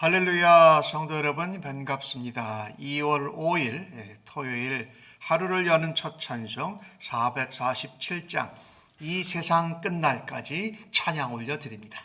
할렐루야, 성도 여러분 반갑습니다. 2월 5일 토요일 하루를 여는 첫 찬송 447장 이 세상 끝날까지 찬양 올려드립니다.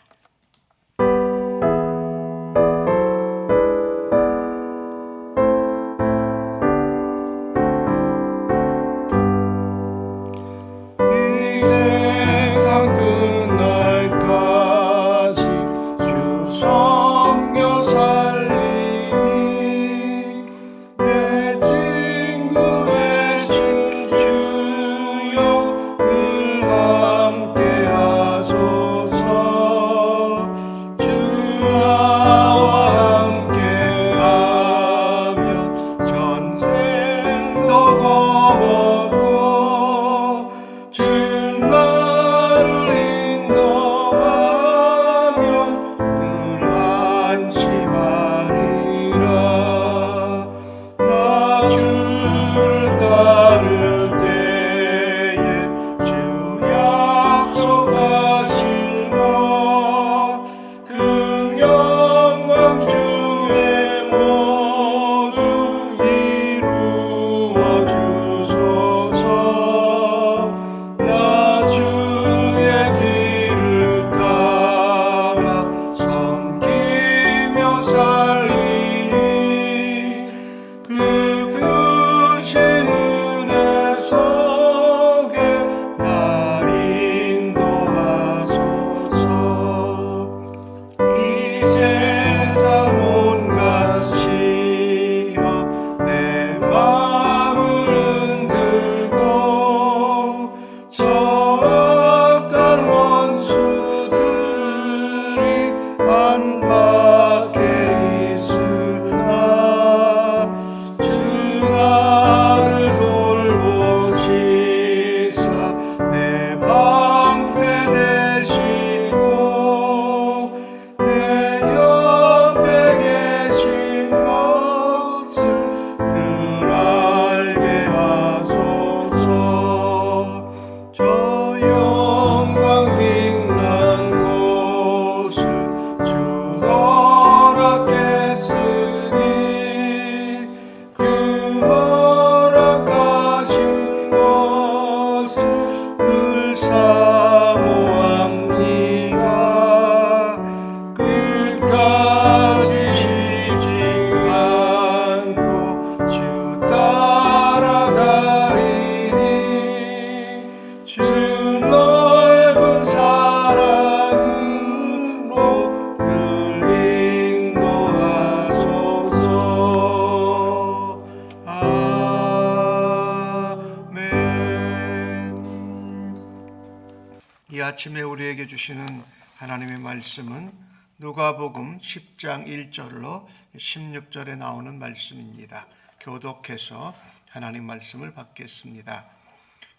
이 아침에 우리에게 주시는 하나님의 말씀은 누가복음 10장 1절로 16절에 나오는 말씀입니다. 교독해서 하나님 말씀을 받겠습니다.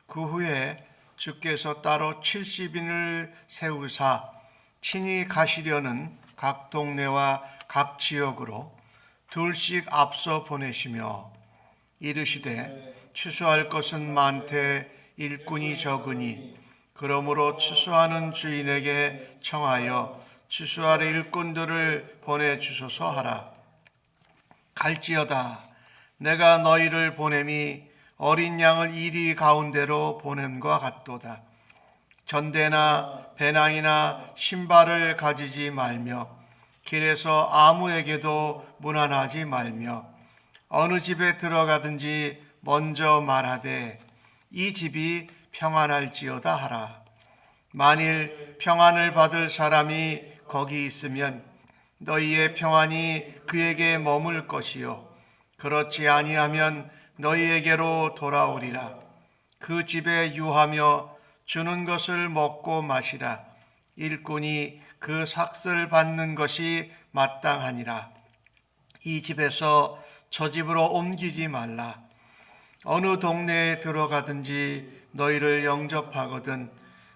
그 후에 주께서 따로 70인을 세우사 친히 가시려는 각 동네와 각 지역으로 둘씩 앞서 보내시며 이르시되 추수할 것은 많되 일꾼이 적으니 그러므로 추수하는 주인에게 청하여 추수할 일꾼들을 보내주소서 하라. 갈지어다 내가 너희를 보냄이 어린 양을 이리 가운데로 보냄과 같도다. 전대나 배낭이나 신발을 가지지 말며 길에서 아무에게도 문안하지 말며 어느 집에 들어가든지 먼저 말하되 이 집이 평안할지어다 하라. 만일 평안을 받을 사람이 거기 있으면 너희의 평안이 그에게 머물 것이요 그렇지 아니하면 너희에게로 돌아오리라. 그 집에 유하며 주는 것을 먹고 마시라. 일꾼이 그 삭슬 받는 것이 마땅하니라. 이 집에서 저 집으로 옮기지 말라. 어느 동네에 들어가든지 너희를 영접하거든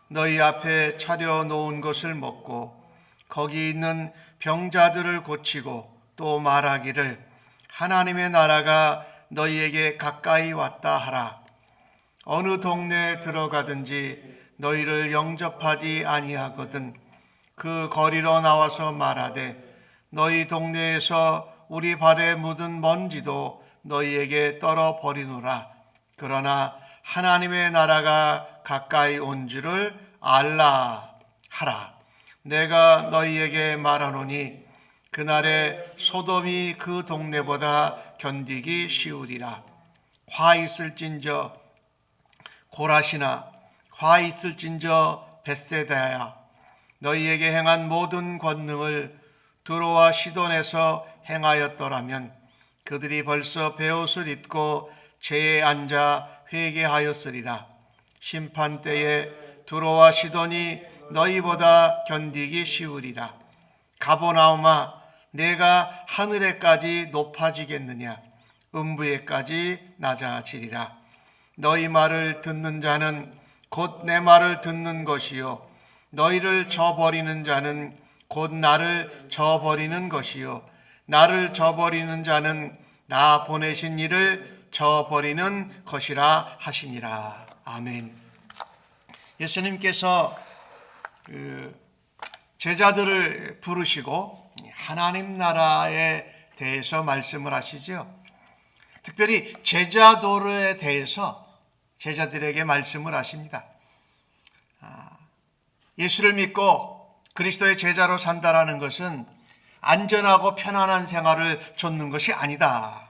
너희 앞에 차려 놓은 것을 먹고 거기 있는 병자들을 고치고 또 말하기를 하나님의 나라가 너희에게 가까이 왔다 하라. 어느 동네에 들어가든지 너희를 영접하지 아니하거든 그 거리로 나와서 말하되 너희 동네에서 우리 발에 묻은 먼지도 너희에게 떨어 버리노라. 그러나 하나님의 나라가 가까이 온 줄을 알라 하라. 내가 너희에게 말하노니 그날에 소돔이 그 동네보다 견디기 쉬우리라. 화 있을진저 고라시나, 화 있을진저 벳세다야, 너희에게 행한 모든 권능을 두로와 시돈에서 행하였더라면 그들이 벌써 베옷을 입고 제에 앉아 회개하였으리라. 심판 때에 두로와 시돈이 너희보다 견디기 쉬우리라. 가버나움아, 내가 하늘에까지 높아지겠느냐? 음부에까지 낮아지리라. 너희 말을 듣는 자는 곧 내 말을 듣는 것이요, 너희를 저버리는 자는 곧 나를 저버리는 것이요, 나를 저버리는 자는 나 보내신 이를 저버리는 것이라 하시니라. 아멘. 예수님께서 제자들을 부르시고 하나님 나라에 대해서 말씀을 하시죠. 특별히 제자도에 대해서 제자들에게 말씀을 하십니다. 예수를 믿고 그리스도의 제자로 산다라는 것은 안전하고 편안한 생활을 좇는 것이 아니다.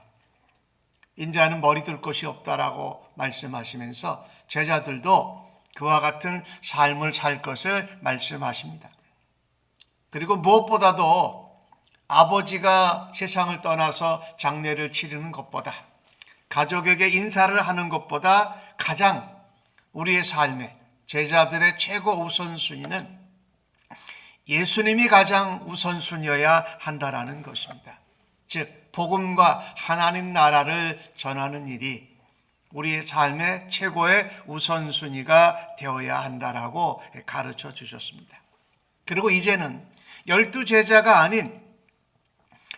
인자는 머리 둘 곳이 없다라고 말씀하시면서 제자들도 그와 같은 삶을 살 것을 말씀하십니다. 그리고 무엇보다도 아버지가 세상을 떠나서 장례를 치르는 것보다, 가족에게 인사를 하는 것보다 가장 우리의 삶에 제자들의 최고 우선순위는 예수님이 가장 우선순위여야 한다라는 것입니다. 즉 복음과 하나님 나라를 전하는 일이 우리의 삶의 최고의 우선순위가 되어야 한다라고 가르쳐 주셨습니다. 그리고 이제는 12제자가 아닌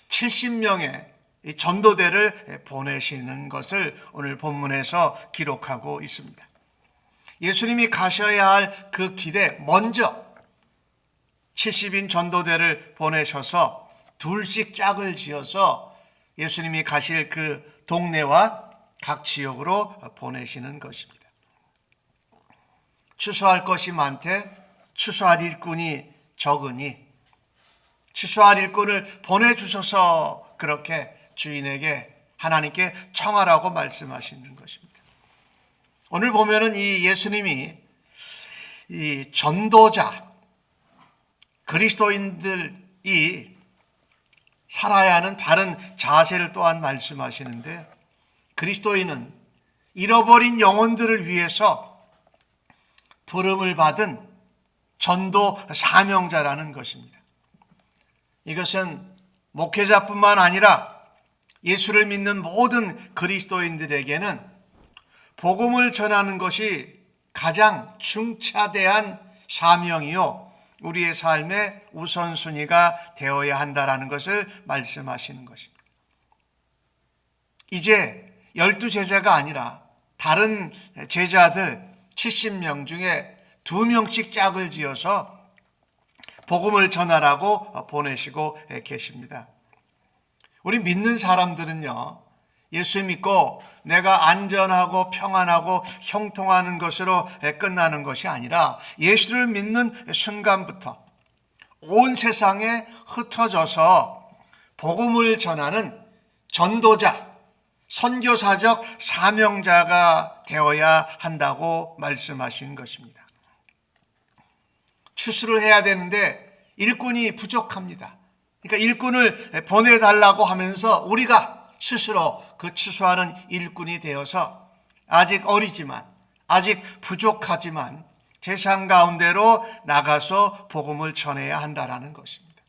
70명의 전도대를 보내시는 것을 오늘 본문에서 기록하고 있습니다. 예수님이 가셔야 할 그 길에 먼저 70인 전도대를 보내셔서 둘씩 짝을 지어서 예수님이 가실 그 동네와 각 지역으로 보내시는 것입니다. 추수할 것이 많되 추수할 일꾼이 적으니 추수할 일꾼을 보내주셔서 그렇게 주인에게 하나님께 청하라고 말씀하시는 것입니다. 오늘 보면은 이 예수님이 이 전도자 그리스도인들이 살아야 하는 바른 자세를 또한 말씀하시는데, 그리스도인은 잃어버린 영혼들을 위해서 부름을 받은 전도 사명자라는 것입니다. 이것은 목회자뿐만 아니라 예수를 믿는 모든 그리스도인들에게는 복음을 전하는 것이 가장 중차대한 사명이요, 우리의 삶의 우선순위가 되어야 한다는 것을 말씀하시는 것입니다. 이제 12제자가 아니라 다른 제자들 70명 중에 2명씩 짝을 지어서 복음을 전하라고 보내시고 계십니다. 우리 믿는 사람들은요, 예수 믿고 내가 안전하고 평안하고 형통하는 것으로 끝나는 것이 아니라 예수를 믿는 순간부터 온 세상에 흩어져서 복음을 전하는 전도자, 선교사적 사명자가 되어야 한다고 말씀하시는 것입니다. 추수를 해야 되는데 일꾼이 부족합니다. 그러니까 일꾼을 보내달라고 하면서 우리가 스스로 그 추수하는 일꾼이 되어서 아직 어리지만, 아직 부족하지만 세상 가운데로 나가서 복음을 전해야 한다는 것입니다.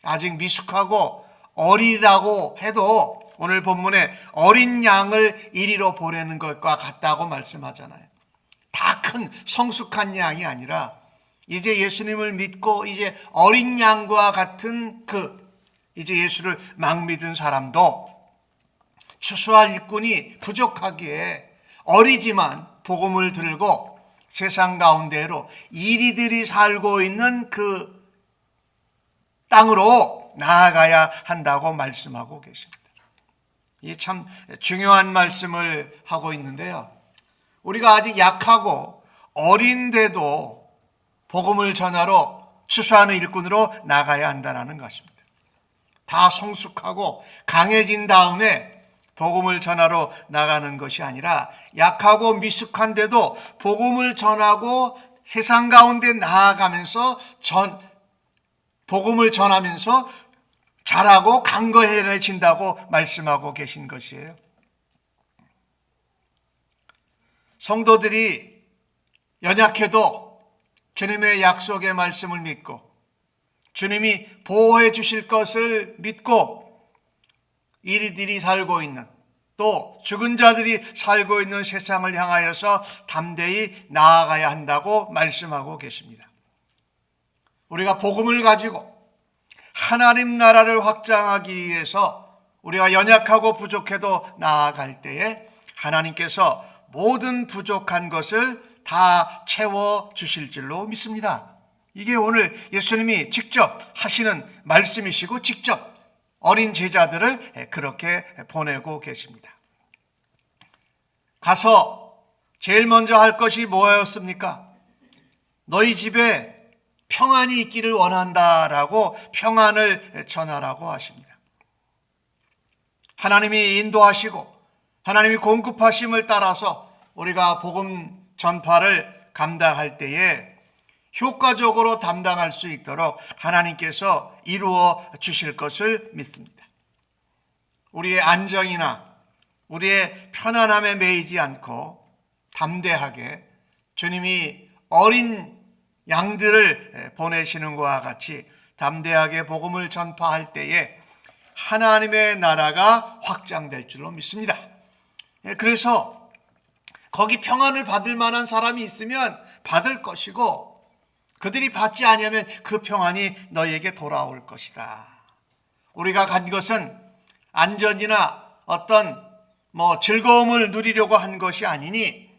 아직 미숙하고 어리다고 해도 오늘 본문에 어린 양을 이리로 보내는 것과 같다고 말씀하잖아요. 다 큰 성숙한 양이 아니라 이제 예수님을 믿고 이제 어린 양과 같은 이제 예수를 막 믿은 사람도 추수할 일꾼이 부족하기에 어리지만 복음을 들고 세상 가운데로 이리들이 살고 있는 그 땅으로 가지고 나아가야 한다고 말씀하고 계십니다. 이 참 중요한 말씀을 하고 있는데요. 우리가 아직 약하고 어린데도 복음을 전하러 추수하는 일꾼으로 나가야 한다는 것입니다. 다 성숙하고 강해진 다음에 복음을 전하러 나가는 것이 아니라 약하고 미숙한데도 복음을 전하고 세상 가운데 나아가면서 복음을 전하면서 자라고 강건해진다고 말씀하고 계신 것이에요. 성도들이 연약해도 주님의 약속의 말씀을 믿고 주님이 보호해 주실 것을 믿고 이리들이 살고 있는, 또 죽은 자들이 살고 있는 세상을 향하여서 담대히 나아가야 한다고 말씀하고 계십니다. 우리가 복음을 가지고 하나님 나라를 확장하기 위해서 우리가 연약하고 부족해도 나아갈 때에 하나님께서 모든 부족한 것을 다 채워주실 줄로 믿습니다. 이게 오늘 예수님이 직접 하시는 말씀이시고 직접 어린 제자들을 그렇게 보내고 계십니다. 가서 제일 먼저 할 것이 뭐였습니까? 너희 집에 평안이 있기를 원한다라고 평안을 전하라고 하십니다. 하나님이 인도하시고 하나님이 공급하심을 따라서 우리가 복음 전파를 감당할 때에 효과적으로 담당할 수 있도록 하나님께서 이루어 주실 것을 믿습니다. 우리의 안정이나 우리의 편안함에 매이지 않고 담대하게 주님이 어린 양들을 보내시는 것과 같이 담대하게 복음을 전파할 때에 하나님의 나라가 확장될 줄로 믿습니다. 그래서 거기 평안을 받을 만한 사람이 있으면 받을 것이고, 그들이 받지 않으면 그 평안이 너에게 돌아올 것이다. 우리가 간 것은 안전이나 어떤 즐거움을 누리려고 한 것이 아니니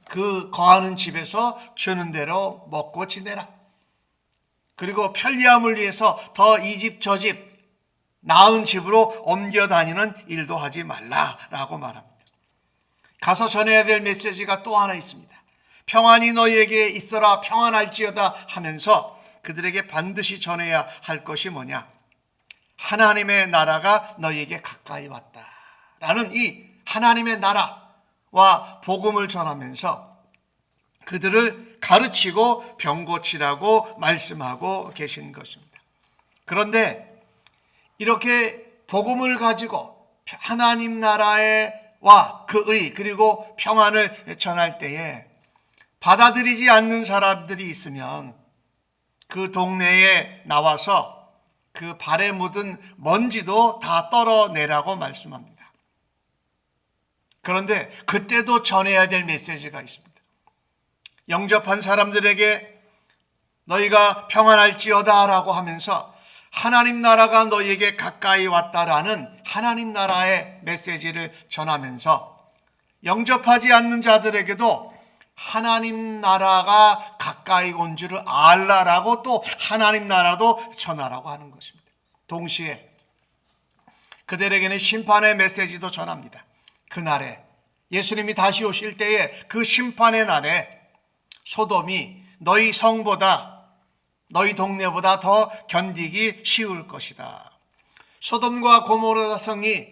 그 거하는 집에서 주는 대로 먹고 지내라. 그리고 편리함을 위해서 더 이 집 저 집 나은 집으로 옮겨 다니는 일도 하지 말라라고 말합니다. 가서 전해야 될 메시지가 또 하나 있습니다. 평안이 너희에게 있어라, 평안할지어다 하면서 그들에게 반드시 전해야 할 것이 뭐냐? 하나님의 나라가 너희에게 가까이 왔다라는 이 하나님의 나라와 복음을 전하면서 그들을 가르치고 병 고치라고 말씀하고 계신 것입니다. 그런데 이렇게 복음을 가지고 하나님 나라와 그의 그리고 평안을 전할 때에 받아들이지 않는 사람들이 있으면 그 동네에 나와서 그 발에 묻은 먼지도 다 떨어내라고 말씀합니다. 그런데 그때도 전해야 될 메시지가 있습니다. 영접한 사람들에게 너희가 평안할지어다 라고 하면서 하나님 나라가 너희에게 가까이 왔다라는 하나님 나라의 메시지를 전하면서 영접하지 않는 자들에게도 하나님 나라가 가까이 온 줄을 알라라고 또 하나님 나라도 전하라고 하는 것입니다. 동시에 그들에게는 심판의 메시지도 전합니다. 그날에 예수님이 다시 오실 때에 그 심판의 날에 소돔이 너희 성보다 너희 동네보다 더 견디기 쉬울 것이다. 소돔과 고모라 성이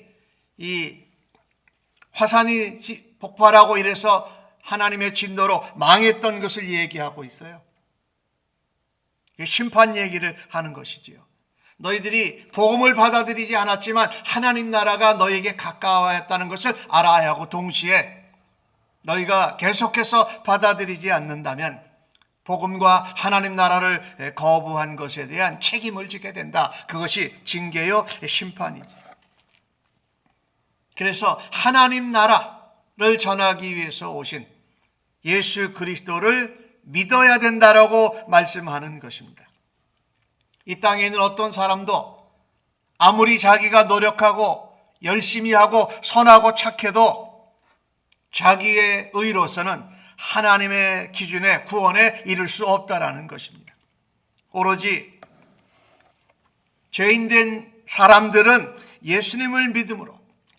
이 화산이 폭발하고 이래서 하나님의 진노로 망했던 것을 얘기하고 있어요. 심판 얘기를 하는 것이지요. 너희들이 복음을 받아들이지 않았지만 하나님 나라가 너희에게 가까워했다는 것을 알아야 하고, 동시에 너희가 계속해서 받아들이지 않는다면 복음과 하나님 나라를 거부한 것에 대한 책임을 지게 된다. 그것이 징계요 심판이지. 그래서 하나님 나라를 전하기 위해서 오신 예수 그리스도를 믿어야 된다라고 말씀하는 것입니다. 이 땅에 있는 어떤 사람도 아무리 자기가 노력하고 열심히 하고 선하고 착해도 자기의 의로서는 하나님의 기준에 구원에 이를 수 없다라는 것입니다. 오로지 죄인된 사람들은 예수님을 믿음으로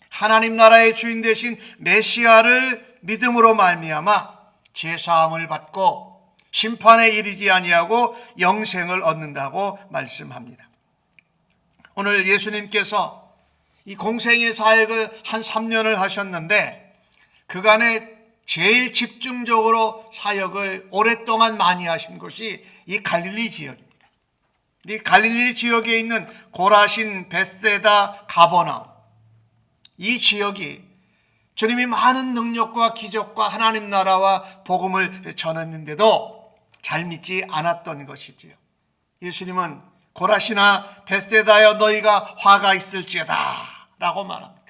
하나님 나라의 주인 되신 메시아를 믿음으로 말미암아 죄사함을 받고 심판에 이르지 아니하고 영생을 얻는다고 말씀합니다. 오늘 예수님께서 이 공생의 사역을 한 3년을 하셨는데 그간에 제일 집중적으로 사역을 오랫동안 많이 하신 곳이 이 갈릴리 지역입니다. 이 갈릴리 지역에 있는 고라신, 벳세다, 가버나움, 이 지역이 주님이 많은 능력과 기적과 하나님 나라와 복음을 전했는데도 잘 믿지 않았던 것이지요. 예수님은 고라시나 벳세다여 너희가 화가 있을지어다 라고 말합니다.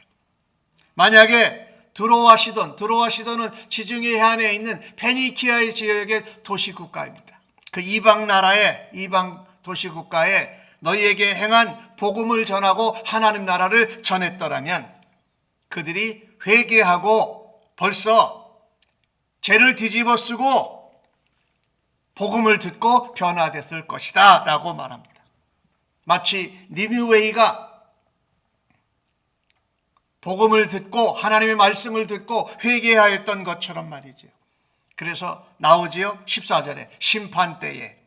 만약에 드로아 시돈은 지중해 해안에 있는 페니키아의 지역의 도시국가입니다. 그 이방 나라의 이방 도시국가에 너희에게 행한 복음을 전하고 하나님 나라를 전했더라면 그들이 회개하고 벌써 죄를 뒤집어 쓰고 복음을 듣고 변화됐을 것이다 라고 말합니다. 마치 니느웨이가 복음을 듣고 하나님의 말씀을 듣고 회개하였던 것처럼 말이죠. 그래서 나오지요. 14절에 심판 때에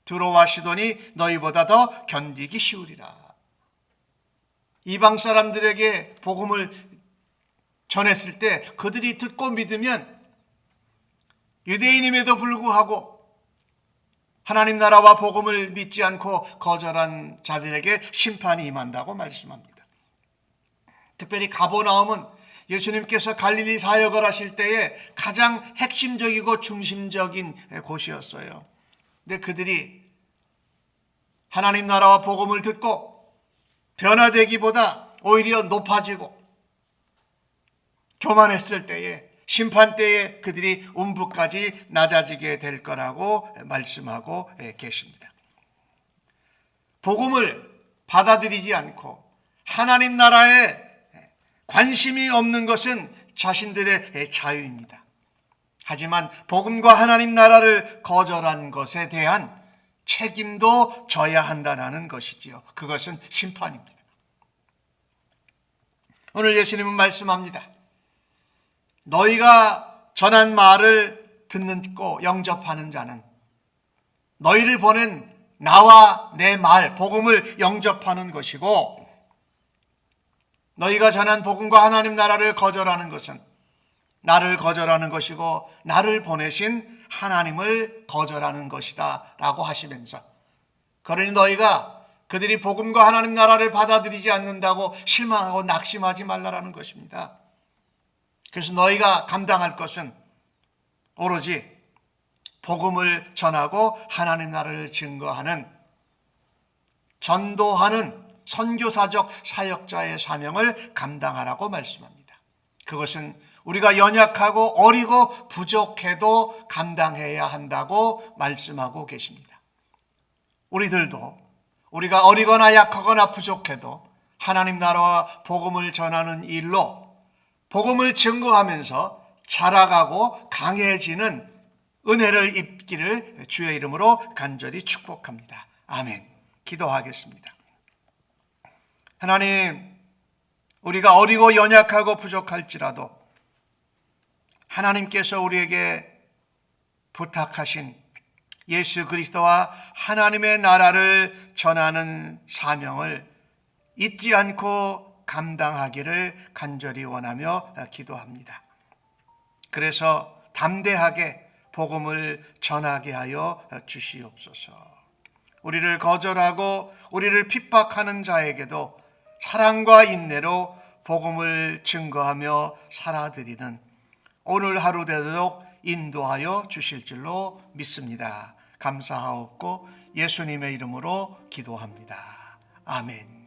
드로와 시돈이 너희보다 더 견디기 쉬우리라. 이방 사람들에게 복음을 전했을 때 그들이 듣고 믿으면 유대인임에도 불구하고 하나님 나라와 복음을 믿지 않고 거절한 자들에게 심판이 임한다고 말씀합니다. 특별히 가버나움은 예수님께서 갈릴리 사역을 하실 때에 가장 핵심적이고 중심적인 곳이었어요. 근데 그들이 하나님 나라와 복음을 듣고 변화되기보다 오히려 높아지고 교만했을 때에 심판 때에 그들이 음부까지 낮아지게 될 거라고 말씀하고 계십니다. 복음을 받아들이지 않고 하나님 나라에 관심이 없는 것은 자신들의 자유입니다. 하지만 복음과 하나님 나라를 거절한 것에 대한 책임도 져야 한다는 것이지요. 그것은 심판입니다. 오늘 예수님은 말씀합니다. 너희가 전한 말을 듣고 영접하는 자는 너희를 보낸 나와 내 말, 복음을 영접하는 것이고, 너희가 전한 복음과 하나님 나라를 거절하는 것은 나를 거절하는 것이고 나를 보내신 하나님을 거절하는 것이다 라고 하시면서, 그러니 너희가 그들이 복음과 하나님 나라를 받아들이지 않는다고 실망하고 낙심하지 말라라는 것입니다. 그래서 너희가 감당할 것은 오로지 복음을 전하고 하나님 나라를 증거하는, 전도하는 선교사적 사역자의 사명을 감당하라고 말씀합니다. 그것은 우리가 연약하고 어리고 부족해도 감당해야 한다고 말씀하고 계십니다. 우리들도 우리가 어리거나 약하거나 부족해도 하나님 나라와 복음을 전하는 일로 복음을 증거하면서 자라가고 강해지는 은혜를 입기를 주의 이름으로 간절히 축복합니다. 아멘. 기도하겠습니다. 하나님, 우리가 어리고 연약하고 부족할지라도 하나님께서 우리에게 부탁하신 예수 그리스도와 하나님의 나라를 전하는 사명을 잊지 않고 감당하기를 간절히 원하며 기도합니다. 그래서 담대하게 복음을 전하게 하여 주시옵소서. 우리를 거절하고 우리를 핍박하는 자에게도 사랑과 인내로 복음을 증거하며 살아드리는 오늘 하루 되도록 인도하여 주실 줄로 믿습니다. 감사하옵고 예수님의 이름으로 기도합니다. 아멘.